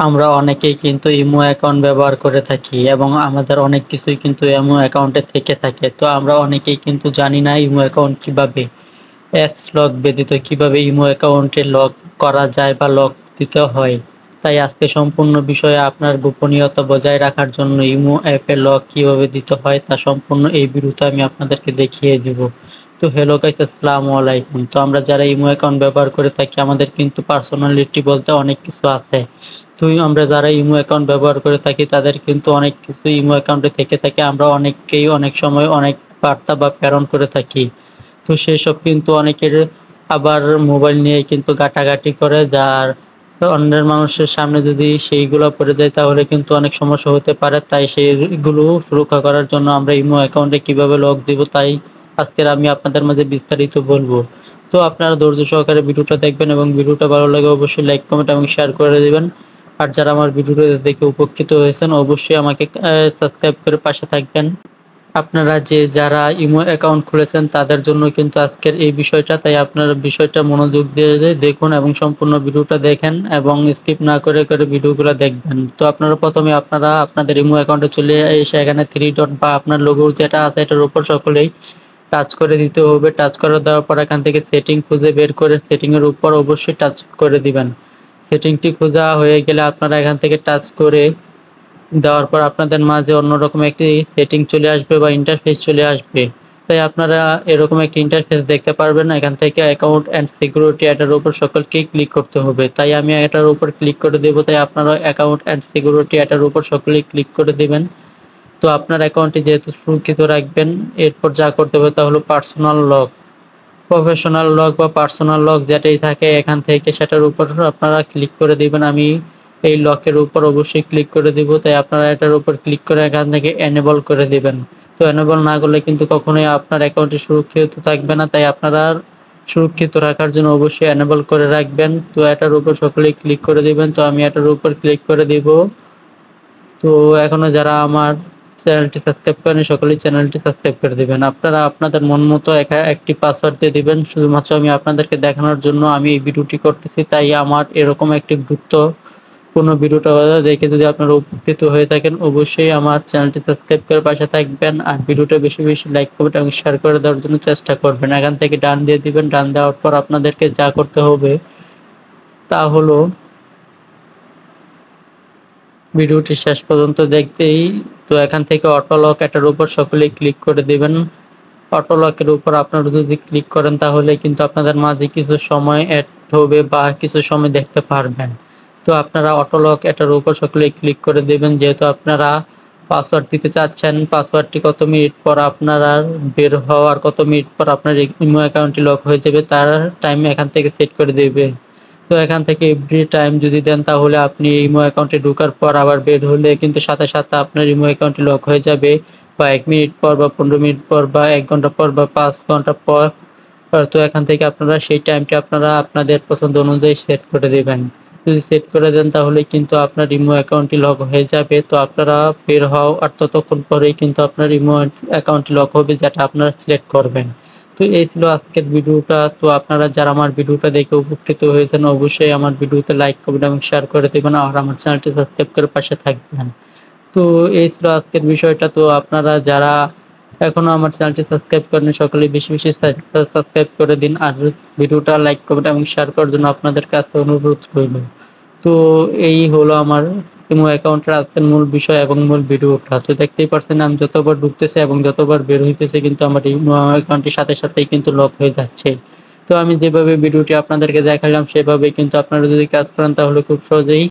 আমরা অনেকেই কিন্তু ইমো অ্যাকাউন্ট ব্যবহার করে থাকি এবং আমাদের অনেক কিছুই কিন্তু ইমো অ্যাকাউন্টে থেকে থাকে। তো আমরা অনেকেই কিন্তু জানি না ইমো অ্যাকাউন্ট কিভাবে এস লক ব্যতীত কিভাবে ইমো অ্যাকাউন্টে লক করা যায় বা লক দিতে হয়। তাই আজকে সম্পূর্ণ বিষয়ে আপনার গোপনীয়তা বজায় রাখার জন্য ইমো অ্যাপে লক কিভাবে দিতে হয় তা সম্পূর্ণ এই ভিডিওতে আমি আপনাদেরকে দেখিয়ে দিব। তো হ্যালো গাইস, আসসালামু আলাইকুম। তো আমরা যারা ইমো অ্যাকাউন্ট ব্যবহার করে থাকি আমাদের কিন্তু পার্সোনালিটি বলতে অনেক কিছু আছে। তো আমরা যারা ইমো অ্যাকাউন্ট ব্যবহার করে থাকি তাদের কিন্তু অনেক কিছু ইমো অ্যাকাউন্টে থেকে থাকে। আমরা অনেককেই অনেক সময় অনেক বার্তা বা প্রেরণ করে থাকি। তো সেসব কিন্তু অনেকের আবার মোবাইল নিয়ে কিন্তু ঘাটাঘাটি করে, যার অন্যের মানুষের সামনে যদি সেইগুলো পড়ে যায় তাহলে কিন্তু অনেক সমস্যা হতে পারে। তাই সেইগুলো সুরক্ষা করার জন্য আমরা ইমো অ্যাকাউন্টে কিভাবে লক দিব তাই আজকের আমি আপনাদের মাঝে বিস্তারিত বলবো। তো আপনারা ধৈর্য সহকারে ভিডিওটা দেখবেন এবং ভিডিওটা ভালো লাগে অবশ্যই লাইক কমেন্ট এবং শেয়ার করে দিবেন। আর যারা আমার ভিডিওটা দেখে উপকৃত হয়েছেন অবশ্যই আমাকে সাবস্ক্রাইব করে পাশে থাকবেন। আপনারা যারা ইমো অ্যাকাউন্ট খুলেছেন তাদের জন্য কিন্তু আজকের এই বিষয়টা, তাই আপনারা বিষয়টা মনোযোগ দিয়ে দেখুন এবং সম্পূর্ণ ভিডিওটা দেখেন এবং স্কিপ না করে করে ভিডিওগুলো দেখবেন। তো আপনারা প্রথমে আপনাদের ইমো অ্যাকাউন্টে চলে এসে এখানে থ্রি ডট বা আপনার লোগো যেটা আছে এটার উপর সকলেই টাচ করে দিতে হবে। টাচ করে দেওয়ার পর এখান থেকে সেটিং খুঁজে বের করে সেটিং এর উপর অবশ্যই টাচ করে দিবেন। সেটিংটি খোঁজা হয়ে গেলে আপনারা এখান থেকে টাচ করে দেওয়ার পর আপনাদের মাঝে অন্যরকম একটি সেটিং চলে আসবে বা ইন্টারফেস চলে আসবে। তাই আপনারা এরকম একটি ইন্টারফেস দেখতে পারবেন। এখান থেকে অ্যাকাউন্ট অ্যান্ড সিকিউরিটি এটার উপর সকলকেই ক্লিক করতে হবে। তাই আমি এটার উপর ক্লিক করে দেব। তাই আপনারা অ্যাকাউন্ট অ্যান্ড সিকিউরিটি এটার উপর সকলেই ক্লিক করে দিবেন। তো আপনার অ্যাকাউন্টটি যেহেতু সুরক্ষিত রাখবেন, এরপর যা করতে হবে তা হলো পার্সোনাল লক, প্রফেশনাল লক বা পার্সোনাল লক যেটাই থাকে এখান থেকে সেটার উপর আপনারা ক্লিক করে দিবেন। আমি এই লকের উপর অবশ্যই ক্লিক করে দিব। তাই আপনারা এটার উপর ক্লিক করে এখান থেকে এনেবল করে দিবেন। তো এনেবল না করলে কিন্তু কখনোই আপনার অ্যাকাউন্টটি সুরক্ষিত থাকবে না। তাই আপনারা সুরক্ষিত রাখার জন্য অবশ্যই এনেবল করে রাখবেন। তো এটার উপর সকলেই ক্লিক করে দিবেন। তো আমি এটার উপর ক্লিক করে দিব। তো এখনো যারা আমার চ্যানেলটি সাবস্ক্রাইব করেনি সকলেই চ্যানেলটি সাবস্ক্রাইব করে দিবেন। আপনারা আপনাদের মন মতো একটি পাসওয়ার্ড দিয়ে দিবেন। শুধুমাত্র আমি আপনাদেরকে দেখানোর জন্য আমি এই ভিডিওটি করতেছি। তাই আমার এরকম একটি গুরুত্বপূর্ণ ভিডিওটা দেখে যদি আপনারা উপকৃত হয়ে থাকেন অবশ্যই আমার চ্যানেলটি সাবস্ক্রাইব করে পাশে থাকবেন। আর ভিডিওটা বেশি বেশি লাইক কমেন্ট এবং শেয়ার করে দেওয়ার জন্য চেষ্টা করবেন। এখান থেকে ডান দিয়ে দিবেন। ডান দেওয়ার পর আপনাদেরকে যা করতে হবে তা হলো ভিডিওটি শেষ পর্যন্ত দেখতেই। তো এখান থেকে অটো লক এটার উপর সকলেই ক্লিক করে দিবেন। অটো লকের উপর আপনারা যদি ক্লিক করেন তাহলে কিন্তু আপনাদের মাঝে কিছু সময় অ্যাড হবে বা কিছু সময় দেখতে পারবেন। তো আপনারা অটো লক এটার উপর সকলেই ক্লিক করে দিবেন। যেহেতু আপনারা পাসওয়ার্ড দিতে চাচ্ছেন, পাসওয়ার্ডটি কত মিনিট পর আপনারা বের হওয়ার কত মিনিট পর আপনার ইমো অ্যাকাউন্টটি লক হয়ে যাবে তার টাইম এখান থেকে সেট করে দিবে। তো এখান থেকে এভরি টাইম যদি দেন তাহলে আপনি ইমো অ্যাকাউন্টে ঢোকার পর আবার বের হলে কিন্তু সাথে সাথে আপনার ইমো অ্যাকাউন্টটি লক হয়ে যাবে, বা ১ মিনিট পর বা ১৫ মিনিট পর বা ১ ঘন্টা পর বা ৫ ঘন্টা পর। তো এখান থেকে আপনারা সেই টাইমটি আপনারা আপনাদের পছন্দ অনুযায়ী সেট করে দিবেন। যদি সেট করে দেন তাহলে কিন্তু আপনার ইমো অ্যাকাউন্টটি লক হয়ে যাবে। তো আপনারা বের হওয়ার ততক্ষণ পরেই কিন্তু আপনার ইমো অ্যাকাউন্টটি লক হবে যেটা আপনারা সিলেক্ট করবেন। তো এই ছিল আজকের ভিডিওটা। তো আপনারা যারা আমার ভিডিওটা দেখে উপকৃত হয়েছেন অবশ্যই আমার ভিডিওতে লাইক কমেন্ট এবং শেয়ার করে দিবেন আর আমার চ্যানেলটি সাবস্ক্রাইব করে পাশে থাকবেন। তো এই ছিল আজকের বিষয়টা। তো আপনারা যারা এখনো আমার চ্যানেলটি সাবস্ক্রাইব করেনি সকলেই বেশি বেশি সাবস্ক্রাইব করে দিন আর ভিডিওটা লাইক কমেন্ট এবং শেয়ার করার জন্য আপনাদের কাছে অনুরোধ রইল। তো এই হলো আমার ইমো অ্যাকাউন্টের আজকের মূল বিষয় এবং মূল ভিডিওটা। তো দেখতেই পারছেন আমি যতবার ঢুকতেছি এবং যতবার বের হইতেছে কিন্তু আমার ইমো অ্যাকাউন্টটি সাথে সাথেই কিন্তু লক হয়ে যাচ্ছে। তো আমি যেভাবে ভিডিওটি আপনাদেরকে দেখালাম সেভাবে কিন্তু আপনারা যদি কাজ করেন তাহলে খুব সহজেই